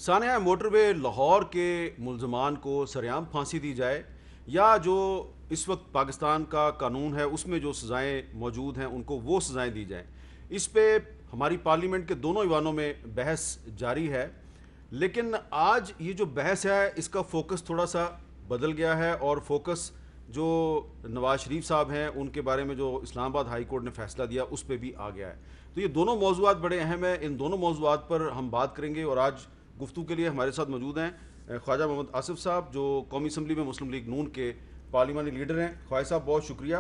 سانحہ موٹر وے لاہور کے ملزمان کو سریعام پھانسی دی جائے یا جو اس وقت پاکستان کا قانون ہے اس میں جو سزائیں موجود ہیں ان کو وہ سزائیں دی جائیں. اس پہ ہماری پارلیمنٹ کے دونوں ایوانوں میں بحث جاری ہے. لیکن آج یہ جو بحث ہے اس کا فوکس تھوڑا سا بدل گیا ہے اور فوکس جو نواز شریف صاحب ہیں ان کے بارے میں جو اسلام آباد ہائی کورٹ نے فیصلہ دیا اس پہ بھی آ گیا ہے. تو یہ دونوں موضوعات بڑے اہم ہیں. ان دونوں موضوعات پر ہم بات کریں گے اور آج گفتگو کے لیے ہمارے ساتھ موجود ہیں خواجہ محمد آصف صاحب جو قومی اسمبلی میں مسلم لیگ نون کے پارلیمانی لیڈر ہیں. خواجہ صاحب بہت شکریہ.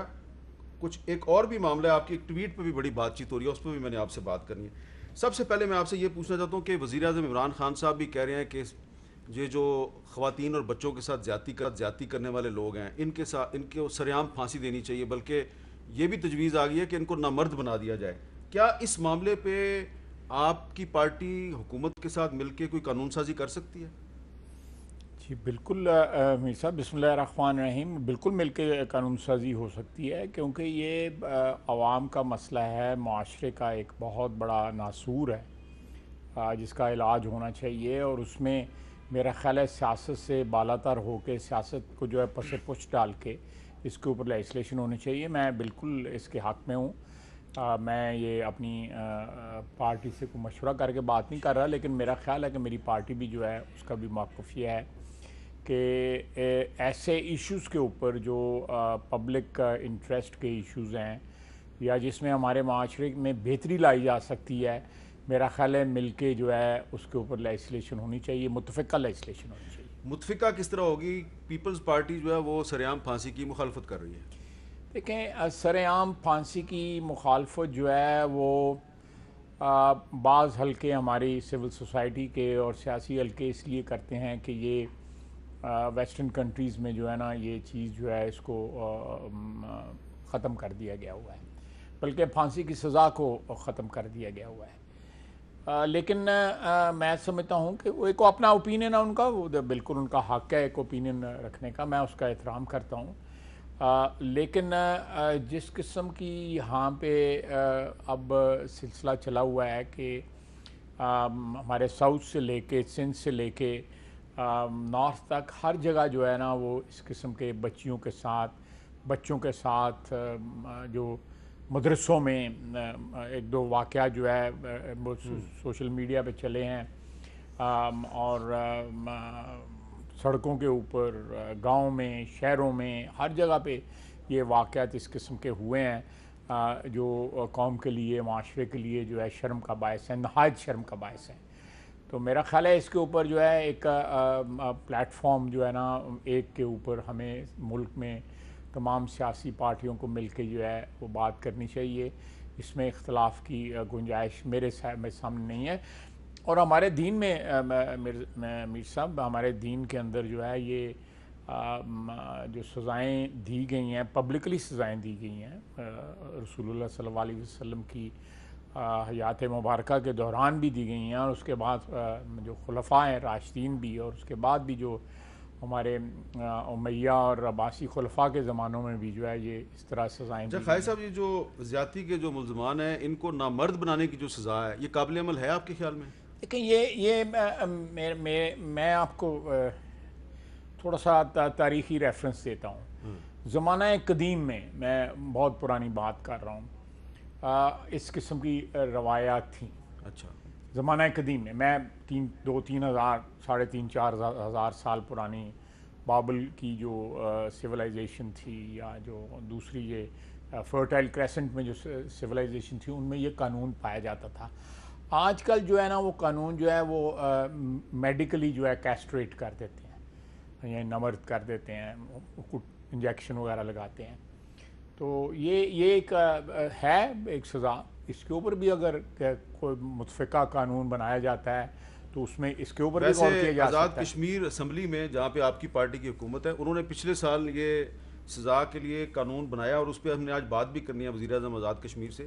کچھ ایک اور بھی معاملہ ہے, آپ کی ایک ٹویٹ پہ بھی بڑی بات چیت ہو رہی ہے, اس پہ بھی میں نے آپ سے بات کرنی ہے. سب سے پہلے میں آپ سے یہ پوچھنا چاہتا ہوں کہ وزیر اعظم عمران خان صاحب بھی کہہ رہے ہیں کہ یہ جو خواتین اور بچوں کے ساتھ زیادتی کرنے والے لوگ ہیں ان کو سریعام پھانسی دینی چاہیے, بلکہ یہ بھی تجویز آ گئی ہے کہ ان کو نامرد بنا دیا جائے. کیا اس معاملے پہ آپ کی پارٹی حکومت کے ساتھ مل کے کوئی قانون سازی کر سکتی ہے؟ جی بالکل میر صاحب، بسم اللہ الرحمن الرحیم. بالکل مل کے قانون سازی ہو سکتی ہے کیونکہ یہ عوام کا مسئلہ ہے، معاشرے کا ایک بہت بڑا ناسور ہے جس کا علاج ہونا چاہیے، اور اس میں میرا خیال ہے سیاست سے بالا تر ہو کے سیاست کو جو ہے پس پش ڈال کے اس کے اوپر لیجسلیشن ہونی چاہیے. میں بالکل اس کے حق میں ہوں. میں یہ اپنی پارٹی سے کوئی مشورہ کر کے بات نہیں کر رہا، لیکن میرا خیال ہے کہ میری پارٹی بھی جو ہے اس کا بھی موقف یہ ہے کہ ایسے ایشوز کے اوپر جو پبلک انٹرسٹ کے ایشوز ہیں یا جس میں ہمارے معاشرے میں بہتری لائی جا سکتی ہے، میرا خیال ہے مل کے جو ہے اس کے اوپر لیجسلیشن ہونی چاہیے، متفقہ لیجسلیشن ہونی چاہیے. متفقہ کس طرح ہوگی؟ پیپلز پارٹی جو ہے وہ سریعام پھانسی کی مخالفت کر رہی ہے. دیکھیں، سر عام پھانسی کی مخالفت جو ہے وہ بعض حلقے ہماری سول سوسائٹی کے اور سیاسی حلقے اس لیے کرتے ہیں کہ یہ ویسٹرن کنٹریز میں جو ہے نا یہ چیز جو ہے اس کو ختم کر دیا گیا ہوا ہے، بلکہ پھانسی کی سزا کو ختم کر دیا گیا ہوا ہے. لیکن میں سمجھتا ہوں کہ وہ ایک اپنا اوپینین ہے ان کا، وہ بالکل ان کا حق ہے ایک اوپینین رکھنے کا، میں اس کا احترام کرتا ہوں. لیکن جس قسم کی یہاں پہ اب سلسلہ چلا ہوا ہے کہ ہمارے ساؤتھ سے لے کے سندھ سے لے کے نارتھ تک ہر جگہ جو ہے نا وہ اس قسم کے بچوں کے ساتھ جو مدرسوں میں ایک دو واقعہ جو ہے سوشل میڈیا پہ چلے ہیں، اور سڑکوں کے اوپر، گاؤں میں، شہروں میں، ہر جگہ پہ یہ واقعات اس قسم کے ہوئے ہیں جو قوم کے لیے، معاشرے کے لیے جو ہے شرم کا باعث ہے، نہایت شرم کا باعث ہے. تو میرا خیال ہے اس کے اوپر جو ہے ایک پلیٹ فارم جو ہے نا ایک کے اوپر ہمیں ملک میں تمام سیاسی پارٹیوں کو مل کے جو ہے وہ بات کرنی چاہیے. اس میں اختلاف کی گنجائش میرے سامنے نہیں ہے. اور ہمارے دین میں میر صاحب، ہمارے دین کے اندر جو ہے یہ جو سزائیں دی گئی ہیں، پبلکلی سزائیں دی گئی ہیں، رسول اللہ صلی اللہ علیہ وسلم کی حیات مبارکہ کے دوران بھی دی گئی ہیں، اور اس کے بعد جو خلفاء ہیں راشدین بھی، اور اس کے بعد بھی جو ہمارے امیہ اور عباسی خلفاء کے زمانوں میں بھی جو ہے یہ اس طرح سزائیں دی گئی ہیں. خواجہ صاحب، یہ جو زیادتی کے جو ملزمان ہیں ان کو نامرد بنانے کی جو سزا ہے یہ قابل عمل ہے آپ کے خیال میں؟ دیکھیں، یہ میں آپ کو تھوڑا سا تاریخی ریفرنس دیتا ہوں. زمانہ قدیم میں بہت پرانی بات کر رہا ہوں، اس قسم کی روایات تھیں. اچھا. زمانہ قدیم میں 3,000 4,500 سال پرانی بابل کی جو سویلائزیشن تھی، یا جو دوسری یہ فرٹائل کریسنٹ میں جو سویلائزیشن تھی، ان میں یہ قانون پایا جاتا تھا. آج کل جو ہے نا وہ قانون جو ہے وہ میڈیکلی جو ہے کیسٹریٹ کر دیتے ہیں، یا نامرد کر دیتے ہیں، انجیکشن وغیرہ لگاتے ہیں. تو یہ ایک ہے ایک سزا. اس کے اوپر بھی اگر کوئی متفقہ قانون بنایا جاتا ہے تو اس میں اس کے اوپر بھی غور کیا جا سکتا ہے. آزاد کشمیر اسمبلی میں جہاں پہ آپ کی پارٹی کی حکومت ہے، انہوں نے پچھلے سال یہ سزا کے لیے قانون بنایا، اور اس پہ ہم نے آج بات بھی کرنی ہے وزیر اعظم آزاد کشمیر سے.